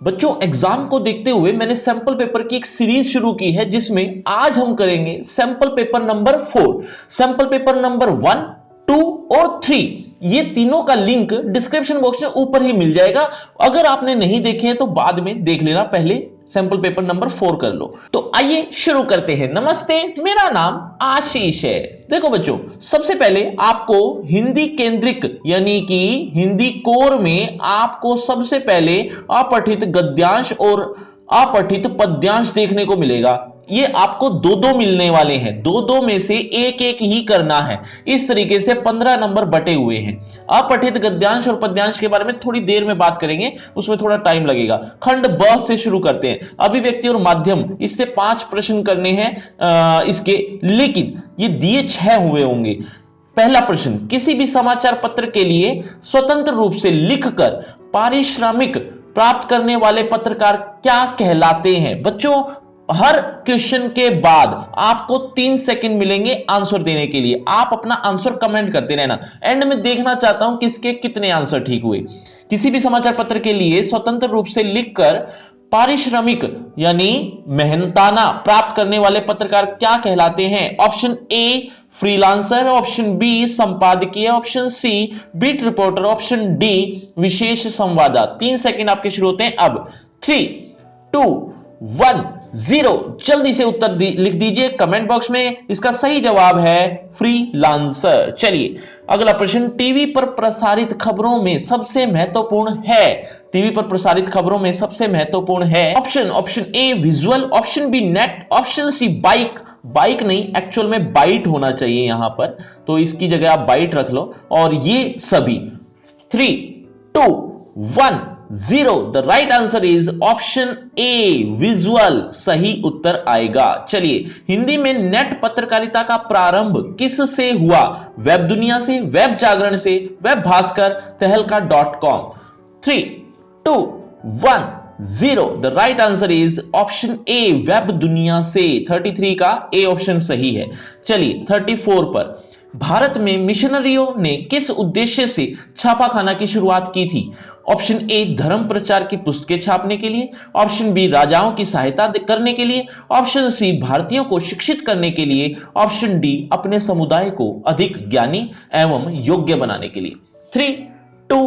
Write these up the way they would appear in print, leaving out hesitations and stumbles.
बच्चों एग्जाम को देखते हुए मैंने सैंपल पेपर की एक सीरीज शुरू की है जिसमें आज हम करेंगे sample paper number 4। Sample paper number 1, 2 और 3 ये तीनों का लिंक डिस्क्रिप्शन बॉक्स में ऊपर ही मिल जाएगा। अगर आपने नहीं देखे हैं तो बाद में देख लेना, पहले सैंपल पेपर नंबर 4 कर लो। तो आइए शुरू करते हैं। नमस्ते, मेरा नाम आशीष है। देखो बच्चों, सबसे पहले आपको हिंदी केंद्रिक यानी कि हिंदी कोर में आपको सबसे पहले अपठित गद्यांश और अपठित पद्यांश देखने को मिलेगा। ये आपको दो दो मिलने वाले हैं, दो दो में से एक एक ही करना है। इस तरीके से 15 नंबर बटे हुए हैं। अपठित गद्यांश और पद्यांश के बारे में थोड़ी देर में बात करेंगे, उसमें थोड़ा टाइम लगेगा। खंड ब से शुरू करते हैं। अभिव्यक्ति और माध्यम, इससे 5 प्रश्न करने हैं इसके, लेकिन ये दिए 6 हुए होंगे। पहला प्रश्न, किसी भी समाचार पत्र के लिए स्वतंत्र रूप से लिखकर पारिश्रमिक प्राप्त करने वाले पत्रकार क्या कहलाते हैं? बच्चों, हर क्वेश्चन के बाद आपको 3 सेकंड मिलेंगे आंसर देने के लिए। आप अपना आंसर कमेंट करते रहना, एंड में देखना चाहता हूं किसके कितने आंसर ठीक हुए। किसी भी समाचार पत्र के लिए स्वतंत्र रूप से लिखकर पारिश्रमिक यानी मेहनताना प्राप्त करने वाले पत्रकार क्या कहलाते हैं? Option A freelancer, option B संपादकीय, option C beat reporter, option D विशेष संवाददाता। 3 सेकंड आपके शुरू होते हैं अब। 3, 2, 1, 0। जल्दी से उत्तर लिख दीजिए कमेंट बॉक्स में। इसका सही जवाब है फ्रीलांसर। चलिए अगला प्रश्न, टीवी पर प्रसारित खबरों में सबसे महत्वपूर्ण है। टीवी पर प्रसारित खबरों में सबसे महत्वपूर्ण है option A visual, option B net, option C bike. Bike नहीं, एक्चुअल में बाइट होना चाहिए यहां पर, तो इसकी जगह आप बाइट रख लो। और ये सभी। 3, 2, 1, 0। The right answer is option A visual, सही उत्तर आएगा। चलिए, हिंदी में नेट पत्रकारिता का प्रारंभ किस से हुआ? वेब दुनिया से, वेब जागरण से, वेब भास्कर, तहलका.com। 3, 2, 1, 0। The right answer is option A web Dunia से। 33 का ए ऑप्शन सही है। चलिए 34 पर, भारत में मिशनरियों ने किस उद्देश्य से छापाखाना की शुरुआत की थी? ऑप्शन ए धर्म प्रचार की पुस्तकें छापने के लिए, ऑप्शन बी राजाओं की सहायता करने के लिए, ऑप्शन सी भारतीयों को शिक्षित करने के लिए, ऑप्शन डी अपने समुदाय को अधिक ज्ञानी एवं योग्य बनाने के लिए। 3, 2,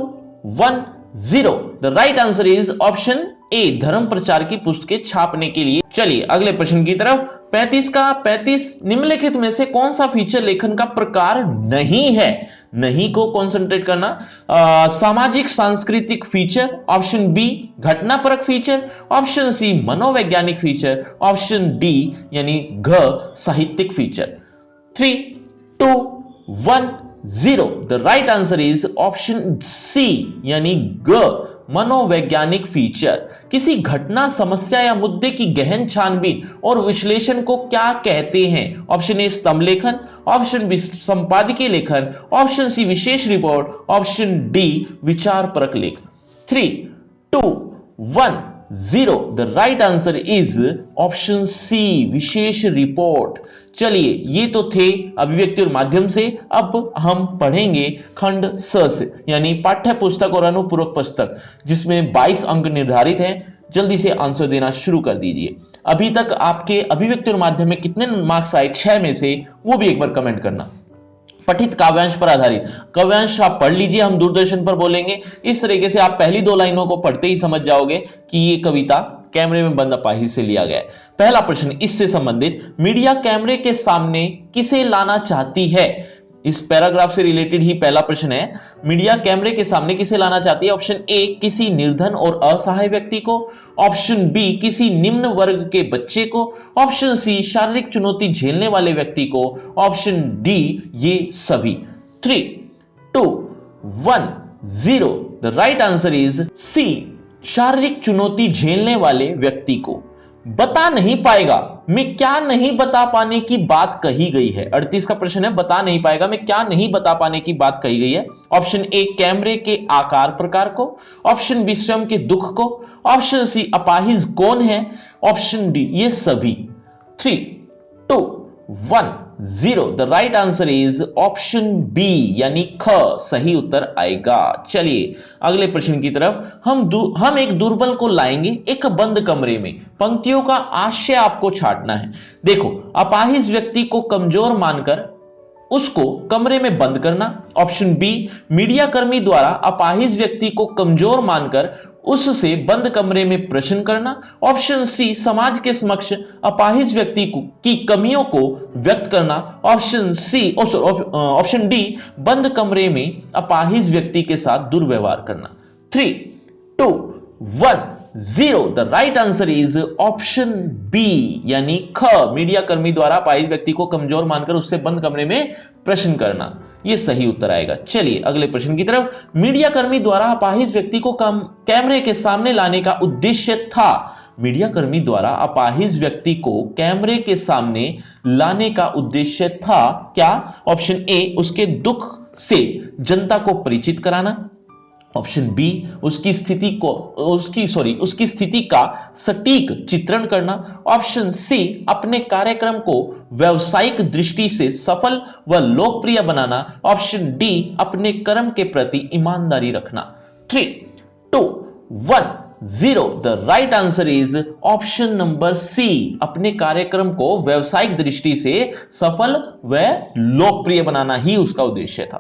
1, 0। The right answer is option ए धर्म प्रचार की पुस्तकें छापने के लिए। चलिए अगले प्रश्न की तरफ। 35 का 35, निम्नलिखित में से कौन सा फीचर लेखन का प्रकार नहीं है? नहीं को कंसंट्रेट करना। सामाजिक सांस्कृतिक फीचर, ऑप्शन बी घटनापरक फीचर, ऑप्शन सी मनोवैज्ञानिक फीचर, ऑप्शन डी यानी घ साहित्यिक feature. 3, 2, 1, 0। The right answer is option C यानी ग मनोवैज्ञानिक फीचर। किसी घटना, समस्या या मुद्दे की गहन छानबीन और विश्लेषण को क्या कहते हैं? ऑप्शन ए स्तंभ लेखन, ऑप्शन बी संपादकीय लेखन, ऑप्शन सी विशेष रिपोर्ट, ऑप्शन डी विचार परक लेख। 3, 2, 1, 0। The right answer is option C विशेष रिपोर्ट। चलिए, ये तो थे अभिव्यक्ति और माध्यम से। अब हम पढ़ेंगे खंड स से, यानी पाठ्य पुस्तक और अनुपूरक पुस्तक, जिसमें 22 अंक निर्धारित हैं। जल्दी से आंसर देना शुरू कर दीजिए। अभी तक आपके अभिव्यक्ति और माध्यम में कितने मार्क्स आए 6 में से, वो भी एक बार कमेंट करना। पठित काव्यांश पर आधारित काव्यांश आप पढ़ लीजिए, हम दूरदर्शन पर बोलेंगे। इस तरीके से आप पहली 2 लाइनों को पढ़ते ही समझ जाओगे कि ये कविता कैमरे में बंद अपाहिज से लिया गया है। पहला प्रश्न इससे संबंधित, मीडिया कैमरे के सामने किसे लाना चाहती है? इस पैराग्राफ से रिलेटेड ही पहला प्रश्न है। मीडिया कैमरे के सामने किसे लाना चाहती है? ऑप्शन ए किसी निर्धन और असहाय व्यक्ति को, ऑप्शन बी किसी निम्न वर्ग के बच्चे को, ऑप्शन सी शारीरिक चुनौती झेलने वाले व्यक्ति को, ऑप्शन डी ये सभी। 3, 2, 1, 0। The right answer is C शारीरिक चुनौती झेलने वाले व्यक्ति को। बता नहीं पाएगा में क्या नहीं बता पाने की बात कही गई है? 38 का प्रश्न है, बता नहीं पाएगा में क्या नहीं बता पाने की बात कही गई है? ऑप्शन ए कैमरे के आकार प्रकार को, ऑप्शन बी स्वयं के दुख को, ऑप्शन सी अपाहिज कौन है, ऑप्शन डी ये सभी। 3, 2, 1, 0। The right answer is option B यानी ख सही उत्तर आएगा। चलिए अगले प्रश्न की तरफ हम एक दुर्बल को लाएंगे एक बंद कमरे में। पंक्तियों का आशय आपको छांटना है। देखो, अपाहिज व्यक्ति को कमजोर मानकर उसको कमरे में बंद करना। ऑप्शन बी, मीडिया कर्मी द्वारा अपाहिज व्यक्ति को कमजोर मानकर उससे बंद कमरे में प्रश्न करना। ऑप्शन सी, समाज के समक्ष अपाहिज व्यक्ति की कमियों को व्यक्त करना। ऑप्शन डी, बंद कमरे में अपाहिज व्यक्ति के साथ दुर्व्यवहार करना। 3, 2, 1, 0। The right answer is option B यानी ख, मीडिया कर्मी द्वारा अपाहिज व्यक्ति को कमजोर मानकर उससे बंद कमरे में प्रश्न करना, यह सही उत्तर आएगा। चलिए अगले प्रश्न की तरफ। मीडिया कर्मी द्वारा अपाहिज व्यक्ति को कैमरे के सामने लाने का उद्देश्य था। मीडिया कर्मी द्वारा अपाहिज व्यक्ति को कैमरे के सामने लाने का उद्देश्य था क्या? ऑप्शन ए, उसके दुख से जनता को परिचित कराना। ऑप्शन बी, उसकी स्थिति का सटीक चित्रण करना। ऑप्शन सी, अपने कार्यक्रम को व्यावसायिक दृष्टि से सफल व लोकप्रिय बनाना। ऑप्शन डी, अपने कर्म के प्रति ईमानदारी रखना। 3, 2, 1, 0। The right answer is option number C, अपने कार्यक्रम को व्यावसायिक दृष्टि से सफल व लोकप्रिय बनाना ही उसका उद्देश्य था।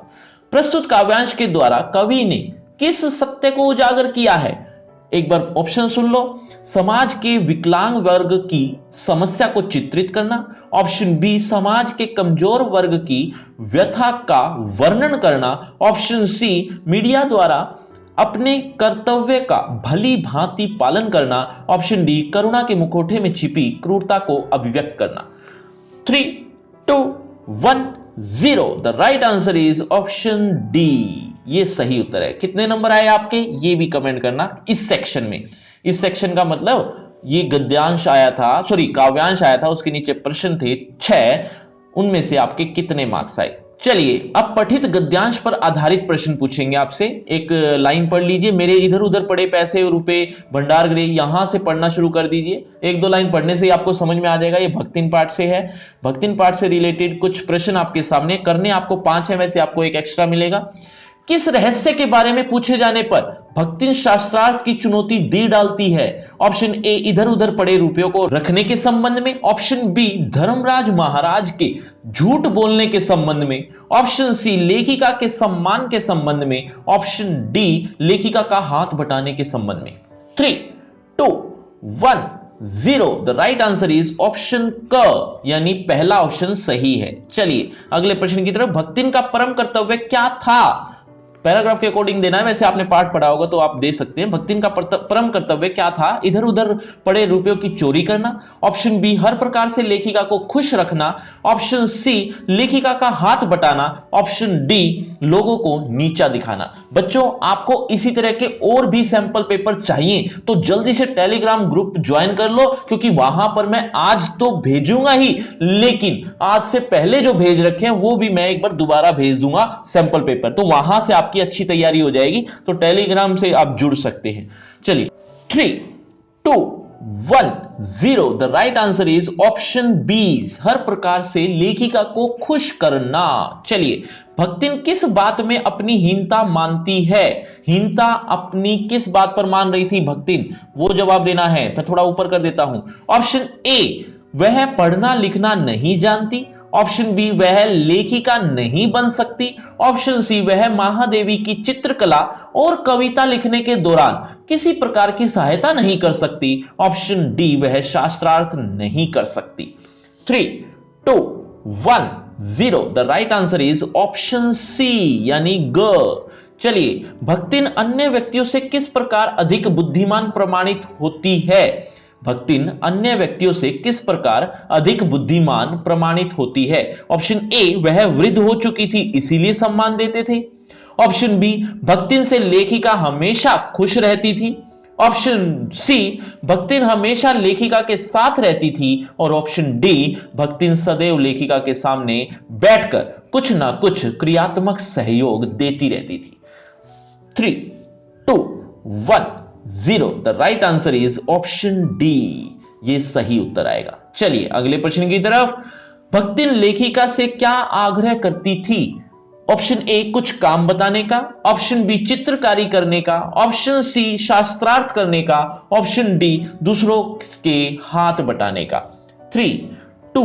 प्रस्तुत काव्यांश के द्वारा कवि ने किस सत्य को उजागर किया है? एक बार ऑप्शन सुन लो। समाज के विकलांग वर्ग की समस्या को चित्रित करना। ऑप्शन बी, समाज के कमजोर वर्ग की व्यथा का वर्णन करना। ऑप्शन सी, मीडिया द्वारा अपने कर्तव्य का भली भांति पालन करना। ऑप्शन डी, करुणा के मुखौटे में छिपी क्रूरता को अभिव्यक्त करना। 3, 2, 1, 0। The right answer is option D, ये सही उत्तर है। कितने नंबर आए आपके, ये भी कमेंट करना इस सेक्शन में। इस सेक्शन का मतलब ये गद्यांश आया था, काव्यांश आया था, उसके नीचे प्रश्न थे 6, उनमें से आपके कितने मार्क्स आए। चलिए अब पठित गद्यांश पर आधारित प्रश्न पूछेंगे आपसे। एक लाइन पढ़ लीजिए। मेरे इधर उधर पड़े पैसे रुपए भंडार गृह, यहां से पढ़ना शुरू कर दीजिए। एक दो लाइन पढ़ने से ही आपको समझ में आ जाएगा। ये भक्तिन पाठ से है। भक्तिन पाठ से रिलेटेड कुछ प्रश्न आपके सामने करने, आपको 5 है, वैसे आपको एक एक्स्ट्रा मिलेगा। किस रहस्य के बारे में पूछे जाने पर भक्तिन शास्त्रार्थ की चुनौती दे डालती है? ऑप्शन ए, इधर उधर पड़े रुपयों को रखने के संबंध में। ऑप्शन बी, धर्मराज महाराज के झूठ बोलने के संबंध में। ऑप्शन सी, लेखिका के सम्मान के संबंध में। ऑप्शन डी, लेखिका का हाथ बटाने के संबंध में। 3, 2, 1, 0। The right answer is option क यानी पहला ऑप्शन सही है। चलिए अगले प्रश्न की तरफ। भक्तिन का परम कर्तव्य क्या था? पैराग्राफ के अकॉर्डिंग देना है, वैसे आपने पाठ पढ़ा होगा तो आप दे सकते हैं। भक्तिन का परम कर्तव्य क्या था? इधर उधर पड़े रुपयों की चोरी करना। ऑप्शन बी, हर प्रकार से लेखिका को खुश रखना। ऑप्शन सी, लेखिका का हाथ बटाना। ऑप्शन डी, लोगों को नीचा दिखाना। बच्चों, आपको इसी तरह के और भी सैंपल पेपर चाहिए तो जल्दी से टेलीग्राम ग्रुप ज्वाइन कर लो, क्योंकि वहां पर मैं आज तो भेजूंगा ही, लेकिन आज से पहले जो भेज रखे हैं वो भी मैं एक बार दोबारा भेज दूंगा सैंपल पेपर, तो वहां से आपकी अच्छी तैयारी हो जाएगी। तो टेलीग्राम से आप जुड़ सकते हैं। चलिए 3, 2, 1, 0। The right answer is option B, हर प्रकार से लेखिका को खुश करना। चलिए, भक्तिन किस बात में अपनी हीनता मानती है? हीनता अपनी किस बात पर मान रही थी भक्तिन, वो जवाब देना है। मैं थोड़ा ऊपर कर देता हूं। ऑप्शन ए, वह पढ़ना लिखना नहीं जानती। ऑप्शन बी, वह लेखिका नहीं बन सकती। ऑप्शन सी, वह महादेवी की चित्रकला और कविता लिखने के दौरान किसी प्रकार की सहायता नहीं कर सकती। ऑप्शन डी, वह शास्त्रार्थ नहीं कर सकती। 3, 2, 1, 0। The right answer is option C यानी ग। चलिए, भक्तिन अन्य व्यक्तियों से किस प्रकार अधिक बुद्धिमान प्रमाणित होती है? भक्तिन अन्य व्यक्तियों से किस प्रकार अधिक बुद्धिमान प्रमाणित होती है? ऑप्शन ए, वह वृद्ध हो चुकी थी इसीलिए सम्मान देते थे। ऑप्शन बी, भक्तिन से लेखिका हमेशा खुश रहती थी। ऑप्शन सी, भक्तिन हमेशा लेखिका के साथ रहती थी। और ऑप्शन डी, भक्तिन सदैव लेखिका के सामने बैठकर कुछ ना कुछ क्रियात्मक सहयोग देती रहती थी। 3, 2, 1, 0। The right answer is option D, ये सही उत्तर आएगा। चलिए अगले प्रश्न की तरफ। भक्तिन लेखिका से क्या आग्रह करती थी? ऑप्शन ए कुछ काम बताने का, ऑप्शन बी चित्रकारी करने का, ऑप्शन सी शास्त्रार्थ करने का, ऑप्शन डी दूसरों के हाथ बटाने का। 3, 2,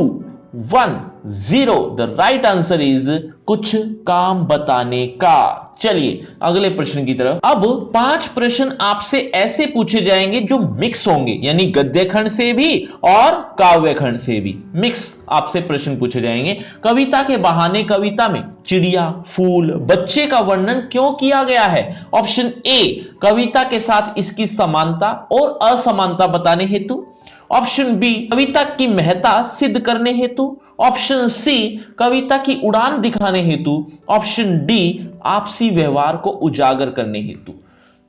1, 0 द राइट आंसर इज कुछ काम बताने का। चलिए अगले प्रश्न की तरफ। अब 5 प्रश्न आपसे ऐसे पूछे जाएंगे जो मिक्स होंगे, यानी गद्य खंड से भी और काव्य खंड से भी मिक्स आपसे प्रश्न पूछे जाएंगे। कविता के बहाने कविता में चिड़िया, फूल, बच्चे का वर्णन क्यों किया गया है? ऑप्शन ए कविता के साथ इसकी समानता और असमानता बताने हेतु, ऑप्शन बी कविता की महत्ता सिद्ध करने हेतु, ऑप्शन सी कविता की उड़ान दिखाने हेतु, ऑप्शन डी आपसी व्यवहार को उजागर करने हेतु।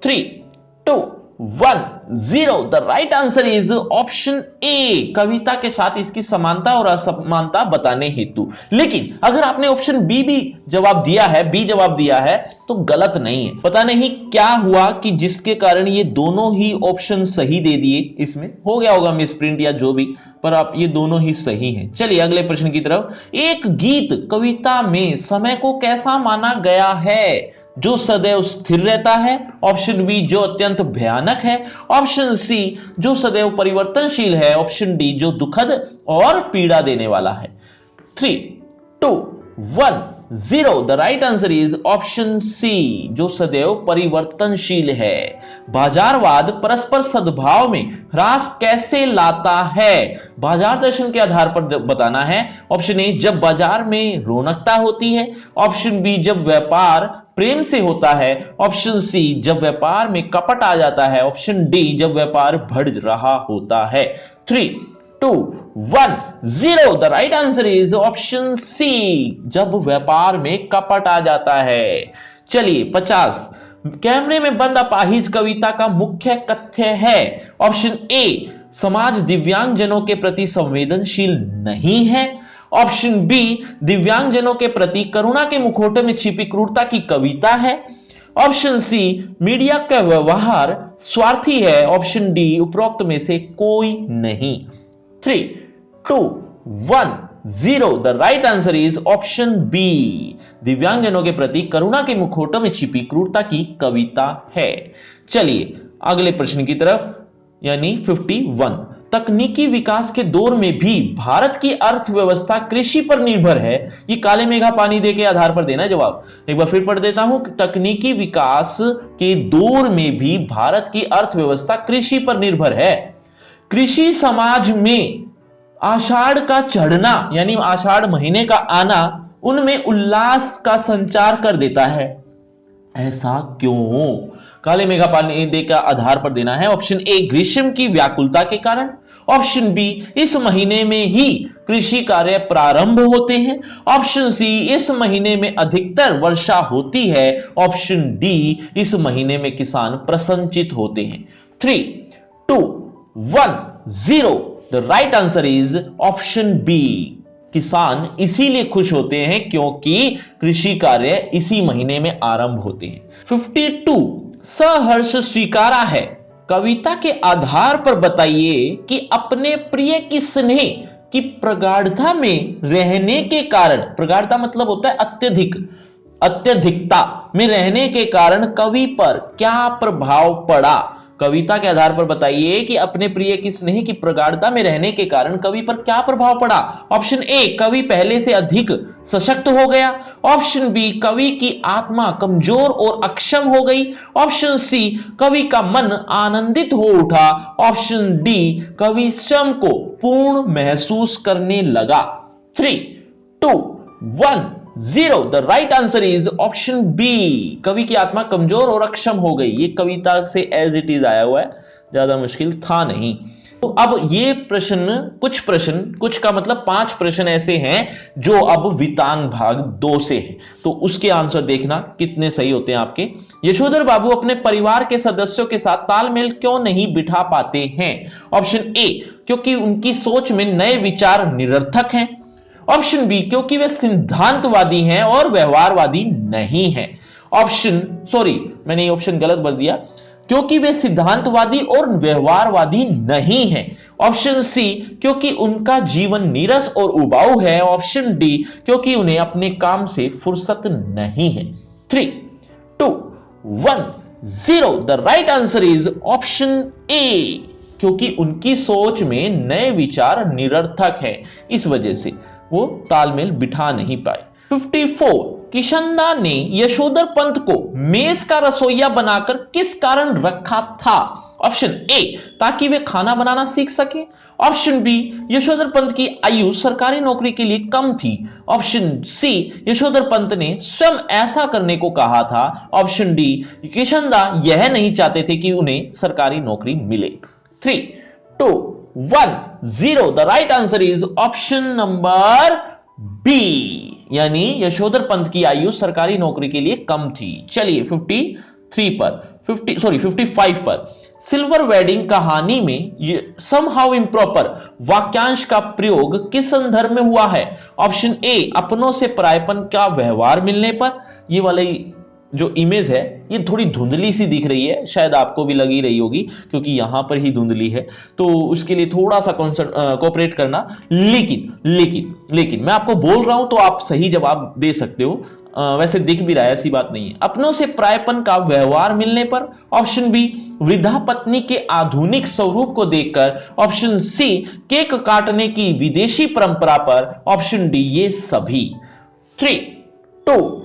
3, 2, 1, 0 the right answer is option A कविता के साथ इसकी समानता और असमानता बताने हेतु। लेकिन अगर आपने ऑप्शन बी भी जवाब दिया है तो गलत नहीं है। पता नहीं क्या हुआ कि जिसके कारण ये दोनों ही ऑप्शन सही दे दिए, इसमें हो गया होगा मिसप्रिंट या जो भी, पर आप ये दोनों ही सही हैं। चलिए अगले प्रश्न की तरफ। एक गीत कविता में समय को कैसा माना गया है? जो सदैव स्थिर रहता है, ऑप्शन बी जो अत्यंत भयानक है, ऑप्शन सी जो सदैव परिवर्तनशील है, ऑप्शन डी जो दुखद और पीड़ा देने वाला है। 3, 2, 1, 0 the right answer is option C जो सदैव परिवर्तनशील है। बाजारवाद परस्पर सद्भाव में ह्रास कैसे लाता है? बाजार दर्शन के आधार पर बताना है। ऑप्शन ए जब बाजार में रौनकता होती है, ऑप्शन बी जब व्यापार प्रेम से होता है, ऑप्शन सी जब व्यापार में कपट आ जाता है, ऑप्शन डी जब व्यापार बढ़ रहा होता है। 3, 2, 1, 0 the right answer is option C जब व्यापार में कपट आ जाता है। चलिए 50। कैमरे में बंद अपाहिज कविता का मुख्य कथ्य है। ऑप्शन ए समाज दिव्यांगजनों के प्रति संवेदनशील नहीं है, ऑप्शन बी दिव्यांगजनों के प्रति करुणा के मुखौटे में छिपी क्रूरता की कविता है, ऑप्शन सी मीडिया का व्यवहार स्वार्थी है, ऑप्शन डी उपरोक्त में से कोई नहीं। 3, 2, 1, 0 the right answer is option B दिव्यांगजनों के प्रति करुणा के मुखौटों में छिपी क्रूरता की कविता है। चलिए अगले प्रश्न की तरफ, यानी 51। तकनीकी विकास के दौर में भी भारत की अर्थव्यवस्था कृषि पर निर्भर है। ये काले मेघा पानी दे के आधार पर देना जवाब। एक बार फिर पढ़ देता हूं। तकनीकी विकास के दौर में भी भारत की अर्थव्यवस्था कृषि पर निर्भर है। कृषि समाज में आषाढ़ का चढ़ना, यानी आषाढ़ महीने का आना, उनमें उल्लास का संचार कर देता है। ऐसा क्यों? काले मेघा पानी दे का आधार पर देना है। ऑप्शन ए ग्रीष्म की व्याकुलता के कारण, ऑप्शन बी इस महीने में ही कृषि कार्य प्रारंभ होते हैं, ऑप्शन सी इस महीने में अधिकतर वर्षा होती है, ऑप्शन डी इस महीने में किसान प्रसन्नचित होते हैं। 3, 2, 1, 0 the right answer is option B किसान इसीलिए खुश होते हैं क्योंकि कृषि कार्य इसी महीने में आरंभ होते हैं। 52 सहर्ष स्वीकारा है। कविता के आधार पर बताइए कि अपने प्रिय की स्नेह की प्रगाढ़ता में रहने के कारण, प्रगाढ़ता मतलब होता है अत्यधिक, अत्यधिकता में रहने के कारण कवि पर क्या प्रभाव पड़ा। कविता के आधार पर बताइए कि अपने प्रिय की स्नेह की प्रगाढ़ता में रहने के कारण कवि पर क्या प्रभाव पड़ा। ऑप्शन ए कवि पहले से अधिक सशक्त हो गया, ऑप्शन बी कवि की आत्मा कमजोर और अक्षम हो गई, ऑप्शन सी कवि का मन आनंदित हो उठा, ऑप्शन डी कवि स्वयं को पूर्ण महसूस करने लगा। 3, 2, 1, 0 the right answer is option B कवि की आत्मा कमजोर और अक्षम हो गई। ये कविता से एज इट इज आया हुआ है, ज्यादा मुश्किल था नहीं। तो अब ये प्रश्न, कुछ का मतलब 5 प्रश्न ऐसे हैं जो अब वितांग भाग 2 से है, तो उसके आंसर देखना कितने सही होते हैं आपके। यशोधर बाबू अपने परिवार के सदस्यों के साथ तालमेल क्यों नहीं बिठा पाते हैं। ऑप्शन ए क्योंकि उनकी सोच में नए विचार निरर्थक हैं, ऑप्शन बी क्योंकि वे सिद्धांतवादी हैं और व्यवहारवादी नहीं हैं, मैंने ये ऑप्शन गलत भर दिया, क्योंकि वे सिद्धांतवादी और व्यवहारवादी नहीं हैं, ऑप्शन सी क्योंकि उनका जीवन नीरस और उबाऊ है। ऑप्शन डी क्योंकि उन्हें अपने काम से फुर्सत नहीं है। 3, 2, 1, 0। The right answer is option ए, क्योंकि उनकी सोच में नए विचार निरर्थक है, इस वजह से वो तालमेल बिठा नहीं पाए। 54, किशनदा ने यशोधर पंत को मेस का रसोइया बनाकर किस कारण रखा था? ऑप्शन ए, ताकि वे खाना बनाना सीख सके। ऑप्शन बी, यशोधर पंत की आयु सरकारी नौकरी के लिए कम थी। ऑप्शन सी, यशोधर पंत ने स्वयं ऐसा करने को कहा था। ऑप्शन डी, किशनदा यह नहीं चाहते थे कि उन्हें सरकारी नौकरी मिले। 3, 2, 1, 0। The right answer is option number B, यानी यशोधर पंत की आयु सरकारी नौकरी के लिए कम थी। चलिए 55 पर, सिल्वर वेडिंग कहानी में समहाउ इम्प्रॉपर वाक्यांश का प्रयोग किस संदर्भ में हुआ है? ऑप्शन ए, अपनों से परायपन का व्यवहार मिलने पर। ये वाली जो इमेज है ये थोड़ी धुंधली सी दिख रही है, शायद आपको भी लगी रही होगी क्योंकि यहां पर ही धुंधली है, तो उसके लिए थोड़ा सा कोऑपरेट करना। लेकिन मैं आपको बोल रहा हूं तो आप सही जवाब दे सकते हो। वैसे दिख भी रहा है, ऐसी बात नहीं है। अपनों से परायपन का व्यवहार मिलने पर। ऑप्शन बी, वृद्धा पत्नी के आधुनिक स्वरूप को देखकर। ऑप्शन सी, केक काटने की विदेशी परंपरा पर। ऑप्शन डी, ये सभी। 3, 2,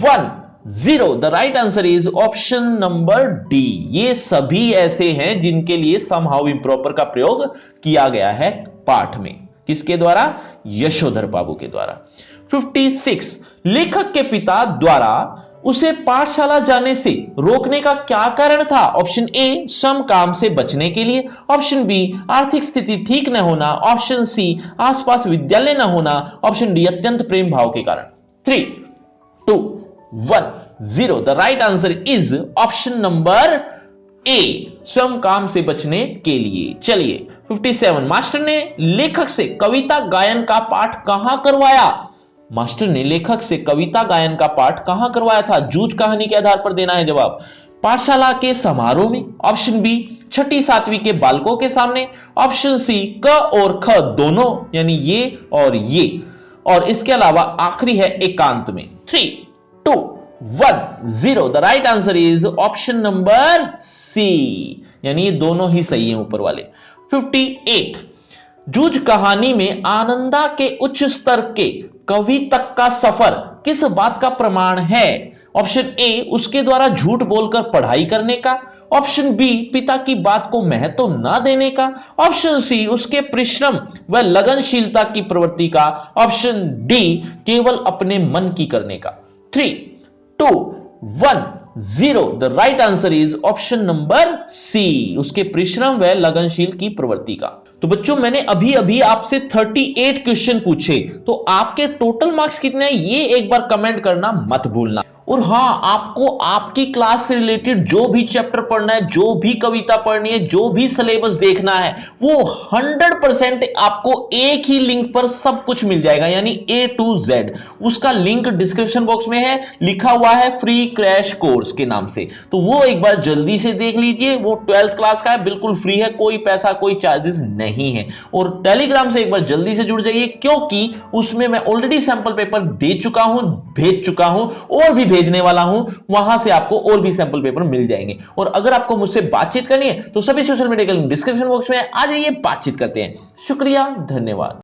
1, 0। The right answer is option number D, ये सभी ऐसे हैं जिनके लिए समहाउ इम्प्रॉपर का प्रयोग किया गया है पाठ में। किसके द्वारा? यशोधर बाबू के द्वारा। 56, लेखक के पिता द्वारा उसे पाठशाला जाने से रोकने का क्या कारण था? ऑप्शन ए, श्रम काम से बचने के लिए। ऑप्शन बी, आर्थिक स्थिति ठीक न होना। ऑप्शन सी, आसपास विद्यालय न होना। ऑप्शन डी, अत्यंत प्रेम भाव के कारण। 3, 2, 1, 0। The right answer is option number A, स्वयं काम से बचने के लिए। चलिए 57, मास्टर ने लेखक से कविता गायन का पाठ कहां करवाया? मास्टर ने लेखक से कविता गायन का पाठ कहां करवाया था? जूझ कहानी के आधार पर देना है जवाब। पाठशाला के समारोह में। ऑप्शन बी, छठी सातवीं के बालकों के सामने। ऑप्शन सी, क और ख दोनों, यानी ये और ये, और इसके अलावा आखिरी है एकांत में। 3, 2, 1, 0। The right answer is option number C, यानी ये दोनों ही सही हैं ऊपर वाले। 58, जूझ कहानी में आनंदा के उच्च स्तर के कवि तक का सफर किस बात का प्रमाण है? ऑप्शन ए, उसके द्वारा झूठ बोलकर पढ़ाई करने का। ऑप्शन बी, पिता की बात को महत्व न देने का। ऑप्शन सी, उसके परिश्रम व लगनशीलता की प्रवृत्ति का। ऑप्शन डी, केवल अपने मन की करने का। 3, 2, 1, 0। The right answer is option number C, उसके परिश्रम व लगनशील की प्रवृत्ति का। तो बच्चों, मैंने अभी अभी आपसे 38 क्वेश्चन पूछे, तो आपके टोटल मार्क्स कितने हैं ये एक बार कमेंट करना मत भूलना। और हां, आपको आपकी क्लास से रिलेटेड जो भी चैप्टर पढ़ना है, जो भी कविता पढ़नी है, जो भी सिलेबस देखना है, वो 100% आपको एक ही लिंक पर सब कुछ मिल जाएगा, यानी A to Z। उसका लिंक डिस्क्रिप्शन बॉक्स में है, लिखा हुआ है फ्री क्रैश कोर्स के नाम से। तो वो एक बार जल्दी से देख लीजिए। वो 12th क्लास का है, बिल्कुल फ्री है, कोई पैसा कोई चार्जेस नहीं है। और टेलीग्राम से एक बार जल्दी से जुड़ जाइए, क्योंकि उसमें मैं ऑलरेडी सैंपल पेपर दे चुका हूं, भेज चुका हूं और भी भेजने वाला हूं। वहां से आपको और भी सैंपल पेपर मिल जाएंगे। और अगर आपको मुझसे बातचीत करनी है तो सभी सोशल मीडिया के लिंक डिस्क्रिप्शन बॉक्स में आ जाइए, बातचीत करते हैं। शुक्रिया, धन्यवाद।